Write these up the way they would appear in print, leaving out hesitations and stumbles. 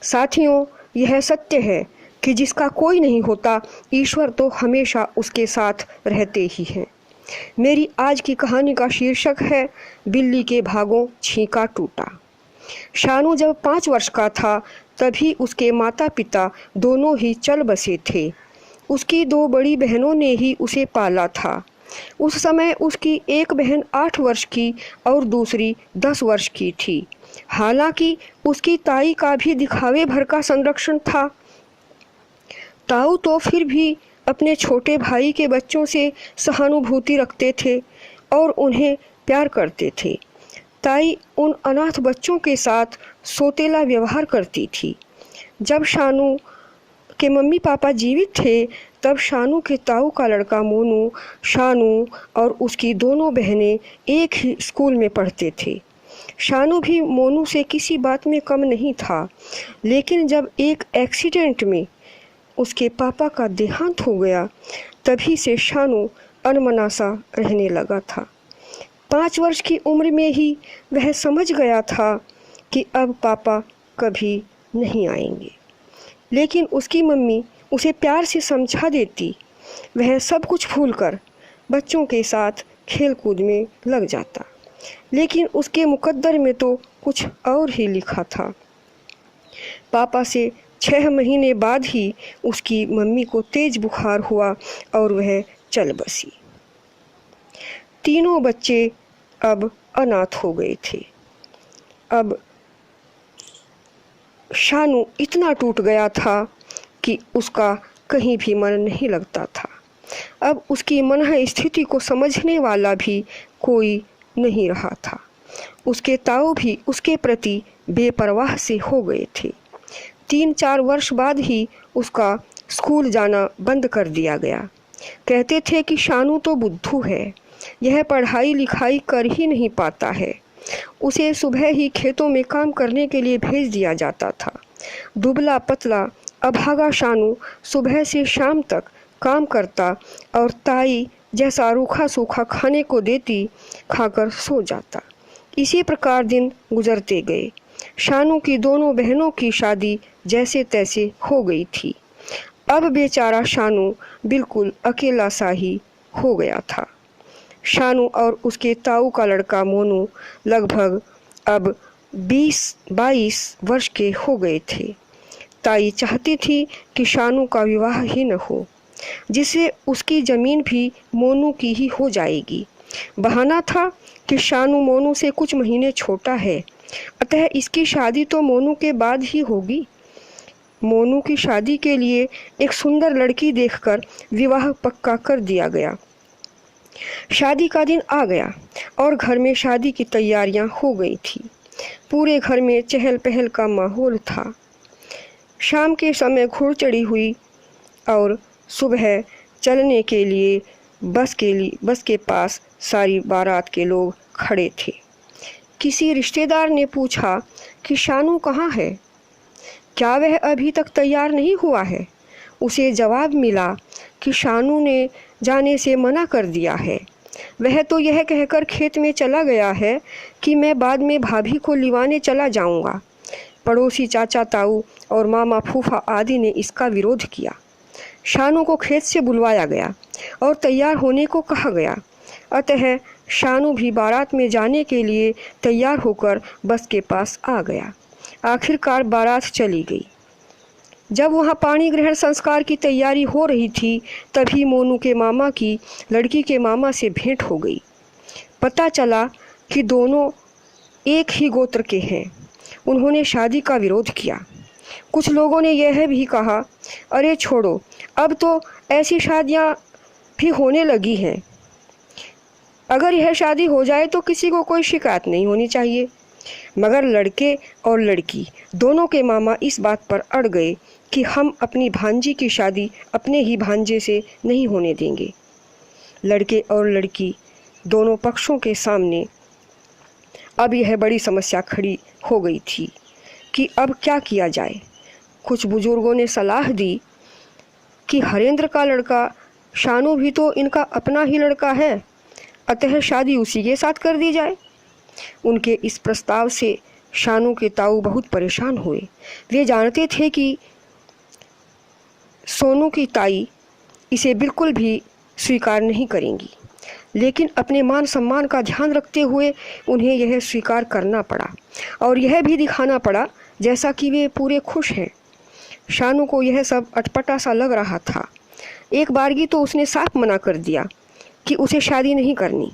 साथियों, यह सत्य है कि जिसका कोई नहीं होता, ईश्वर तो हमेशा उसके साथ रहते ही हैं। मेरी आज की कहानी का शीर्षक है बिल्ली के भागों छींका टूटा। शानू जब 5 वर्ष का था तभी उसके माता पिता दोनों ही चल बसे थे। उसकी 2 बड़ी बहनों ने ही उसे पाला था। उस समय उसकी एक बहन 8 वर्ष की और दूसरी 10 वर्ष की थी। हालांकि उसकी ताई का भी दिखावे भर का संरक्षण था। ताऊ तो फिर भी अपने छोटे भाई के बच्चों से सहानुभूति रखते थे और उन्हें प्यार करते थे। ताई उन अनाथ बच्चों के साथ सौतेला व्यवहार करती थी। जब शानू के मम्मी पापा जीवित थे तब शानू के ताऊ का लड़का मोनू, शानू और उसकी दोनों बहनें एक ही स्कूल में पढ़ते थे। शानू भी मोनू से किसी बात में कम नहीं था, लेकिन जब एक एक्सीडेंट में उसके पापा का देहांत हो गया तभी से शानू अनमना सा रहने लगा था। 5 वर्ष की उम्र में ही वह समझ गया था कि अब पापा कभी नहीं आएंगे, लेकिन उसकी मम्मी उसे प्यार से समझा देती। वह सब कुछ भूलकर बच्चों के साथ खेल कूद में लग जाता, लेकिन उसके मुकद्दर में तो कुछ और ही लिखा था। पापा से 6 महीने बाद ही उसकी मम्मी को तेज बुखार हुआ और वह चल बसी। तीनों बच्चे अब अनाथ हो गए थे। अब शानू इतना टूट गया था कि उसका कहीं भी मन नहीं लगता था। अब उसकी मनः स्थिति को समझने वाला भी कोई नहीं रहा था। उसके ताऊ भी उसके प्रति बेपरवाह से हो गए थे। 3-4 वर्ष बाद ही उसका स्कूल जाना बंद कर दिया गया। कहते थे कि शानू तो बुद्धू है, यह पढ़ाई लिखाई कर ही नहीं पाता है। उसे सुबह ही खेतों में काम करने के लिए भेज दिया जाता था। दुबला पतला अभागा शानू सुबह से शाम तक काम करता और ताई जैसा रूखा सूखा खाने को देती, खाकर सो जाता। इसी प्रकार दिन गुजरते गए। शानू की दोनों बहनों की शादी जैसे तैसे हो गई थी। अब बेचारा शानू बिल्कुल अकेला सा ही हो गया था। शानू और उसके ताऊ का लड़का मोनू लगभग अब 20-22 वर्ष के हो गए थे। ताई चाहती थी कि शानू का विवाह ही न हो, जिससे उसकी ज़मीन भी मोनू की ही हो जाएगी। बहाना था कि शानू मोनू से कुछ महीने छोटा है, अतः इसकी शादी तो मोनू के बाद ही होगी। मोनू की शादी के लिए एक सुंदर लड़की देखकर विवाह पक्का कर दिया गया। शादी का दिन आ गया और घर में शादी की तैयारियां हो गई थी। पूरे घर में चहल पहल का माहौल था। शाम के समय घुड़चढ़ी हुई और सुबह चलने के लिए बस के पास सारी बारात के लोग खड़े थे। किसी रिश्तेदार ने पूछा कि शानू कहाँ है, क्या वह अभी तक तैयार नहीं हुआ है। उसे जवाब मिला कि शानू ने जाने से मना कर दिया है। वह तो यह कहकर खेत में चला गया है कि मैं बाद में भाभी को लिवाने चला जाऊंगा। पड़ोसी चाचा ताऊ और मामा फूफा आदि ने इसका विरोध किया। शानू को खेत से बुलवाया गया और तैयार होने को कहा गया। अतः शानू भी बारात में जाने के लिए तैयार होकर बस के पास आ गया। आखिरकार बारात चली गई। जब वहाँ पानी ग्रहण संस्कार की तैयारी हो रही थी तभी मोनू के मामा की लड़की के मामा से भेंट हो गई। पता चला कि दोनों एक ही गोत्र के हैं। उन्होंने शादी का विरोध किया। कुछ लोगों ने यह भी कहा, अरे छोड़ो, अब तो ऐसी शादियाँ भी होने लगी हैं। अगर यह शादी हो जाए तो किसी को कोई शिकायत नहीं होनी चाहिए। मगर लड़के और लड़की दोनों के मामा इस बात पर अड़ गए कि हम अपनी भांजी की शादी अपने ही भांजे से नहीं होने देंगे। लड़के और लड़की दोनों पक्षों के सामने अब यह बड़ी समस्या खड़ी हो गई थी कि अब क्या किया जाए। कुछ बुजुर्गों ने सलाह दी कि हरेंद्र का लड़का शानू भी तो इनका अपना ही लड़का है, अतः शादी उसी के साथ कर दी जाए। उनके इस प्रस्ताव से शानू के ताऊ बहुत परेशान हुए। वे जानते थे कि सोनू की ताई इसे बिल्कुल भी स्वीकार नहीं करेंगी, लेकिन अपने मान सम्मान का ध्यान रखते हुए उन्हें यह स्वीकार करना पड़ा और यह भी दिखाना पड़ा जैसा कि वे पूरे खुश हैं। शानू को यह सब अटपटा सा लग रहा था। एक बारगी तो उसने साफ मना कर दिया कि उसे शादी नहीं करनी।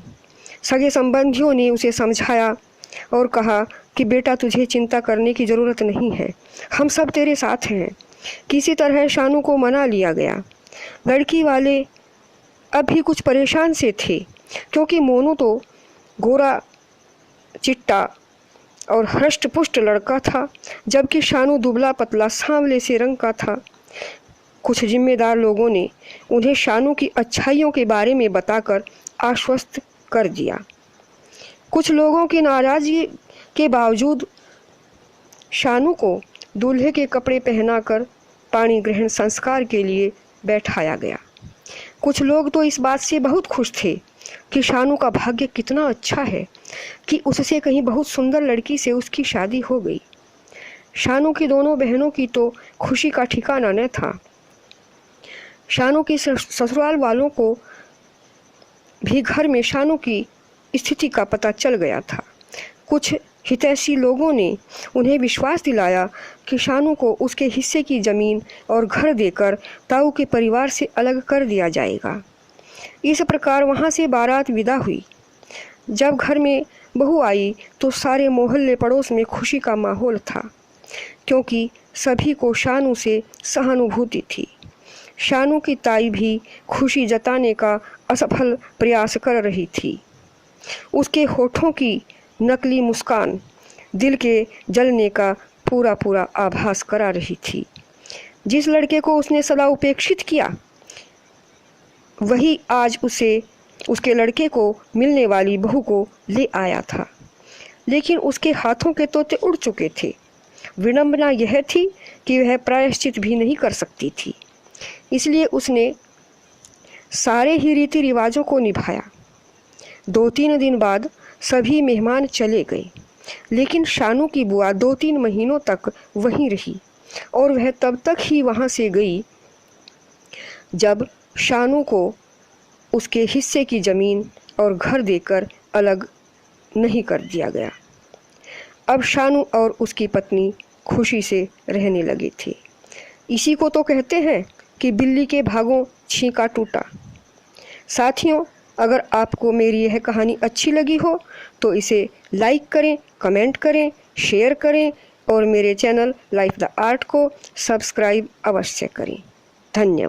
सगे संबंधियों ने उसे समझाया और कहा कि बेटा तुझे चिंता करने की ज़रूरत नहीं है, हम सब तेरे साथ हैं। किसी तरह शानू को मना लिया गया। लड़की वाले अब भी कुछ परेशान से थे क्योंकि मोनू तो गोरा चिट्टा और हृष्ट पुष्ट लड़का था, जबकि शानू दुबला पतला सांवले से रंग का था। कुछ जिम्मेदार लोगों ने उन्हें शानू की अच्छाइयों के बारे में बताकर आश्वस्त कर दिया। कुछ लोगों की नाराज़गी के बावजूद शानू को दूल्हे के कपड़े पहनाकर पाणी ग्रहण संस्कार के लिए बैठाया गया। कुछ लोग तो इस बात से बहुत खुश थे कि शानू का भाग्य कितना अच्छा है कि उससे कहीं बहुत सुंदर लड़की से उसकी शादी हो गई। शानू की दोनों बहनों की तो खुशी का ठिकाना न था। शानू के ससुराल वालों को भी घर में शानू की स्थिति का पता चल गया था। कुछ हितैषी लोगों ने उन्हें विश्वास दिलाया कि शानू को उसके हिस्से की ज़मीन और घर देकर ताऊ के परिवार से अलग कर दिया जाएगा। इस प्रकार वहाँ से बारात विदा हुई। जब घर में बहू आई तो सारे मोहल्ले पड़ोस में खुशी का माहौल था, क्योंकि सभी को शानू से सहानुभूति थी। शानू की ताई भी खुशी जताने का असफल प्रयास कर रही थी। उसके होठों की नकली मुस्कान दिल के जलने का पूरा आभास करा रही थी। जिस लड़के को उसने सदा उपेक्षित किया, वही आज उसके लड़के को मिलने वाली बहू को ले आया था, लेकिन उसके हाथों के तोते उड़ चुके थे। विडंबना यह थी कि वह प्रायश्चित भी नहीं कर सकती थी, इसलिए उसने सारे ही रीति रिवाजों को निभाया। 2-3 दिन बाद सभी मेहमान चले गए, लेकिन शानू की बुआ 2-3 महीनों तक वहीं रही और वह तब तक ही वहाँ से गई जब शानू को उसके हिस्से की ज़मीन और घर देकर अलग नहीं कर दिया गया। अब शानू और उसकी पत्नी खुशी से रहने लगे थे। इसी को तो कहते हैं कि बिल्ली के भागों छींका टूटा। साथियों, अगर आपको मेरी यह कहानी अच्छी लगी हो तो इसे लाइक करें, कमेंट करें, शेयर करें और मेरे चैनल लाइफ द आर्ट को सब्सक्राइब अवश्य करें। धन्यवाद।